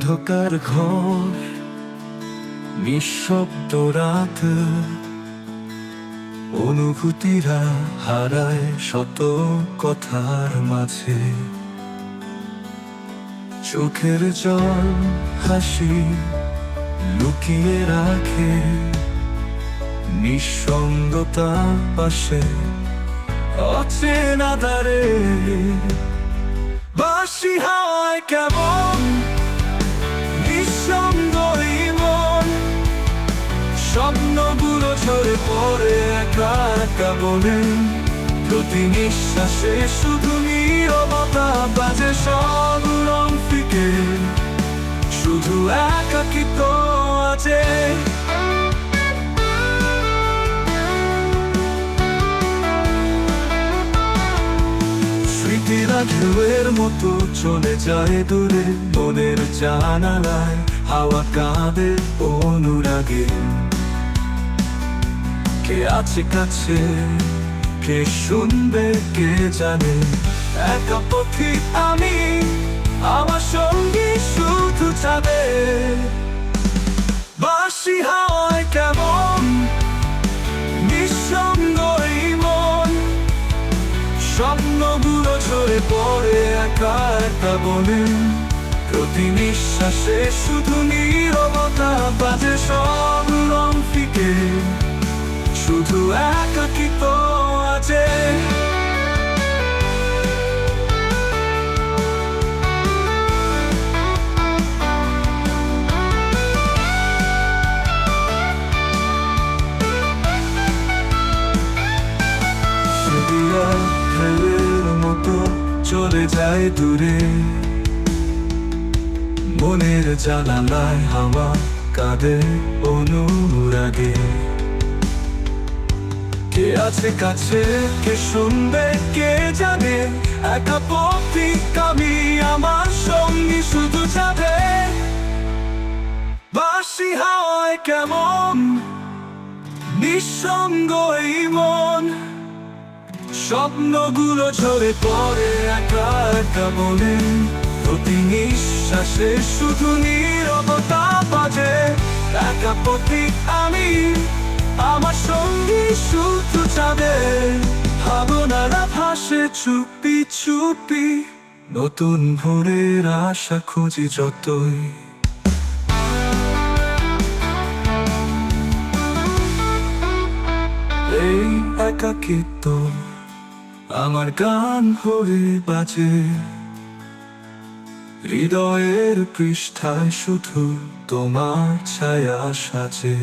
অন্ধকার ঘর, নিঃশব্দ রাত, অনুভূতিরা হারায় শত কথার মাঝে। চোখের জল হাসি লুকিয়ে রাখে, নিঃসঙ্গতা পাশে অচেনা দ্বারে। বাঁশি হাওয়ায় কেমন নিঃসঙ্গ এই মন, স্বপ্নগুলো ঝরে পড়ে একা একা বনে। প্রতি নিঃশ্বাসে শুধু নীরবতা বাজে, সব রং ফিকে, শুধু একাকিত্ব আছে। স্মৃতিরা ঢেউয়ের মতো চলে যায় দূরে, মনের জানালায় হাওয়া কাঁদে অনুরাগে। কে আছে কাছে, কে শুনবে কে জানে। একা পথিক আমি, আমার সঙ্গী শুধু যাবে। বাঁশি হাওয়ায় কেমন নিঃসঙ্গ এই মন, স্বপ্নগুলো ঝরে পড়ে একা একা বনে। প্রতি নিঃশ্বাসে শুধু নীরবতা বাজে, সব রং ফিকে, শুধু একাকিত্ব আছে। ঢেউয়ের মতো চলে যায় দূরে, মনের জানালায় হাওয়া কাঁদে অনুরাগে। কে আছে কাছে, কে শুনবে কে জানে। একা পথিক আমি, আমার সঙ্গী শুধু যাবে। বাঁশি হাওয়ায় কেমন নিঃসঙ্গ এই মন, স্বপ্নগুলো ঝরে পড়ে একা একা বনে। প্রতি নিঃশ্বাসে শুধু নীরবতা বাজে। একা পথিক আমি, আমার সঙ্গী শুধু যাবে। ভাবনারা ভাসে চুপি চুপি, নতুন ভোরের আশা খুঁজি যতই। এই একাকিত্ব আমার গান হয়ে বাজে, হৃদয়ের পৃষ্ঠায় শুধু তোমার ছায়া সাজে।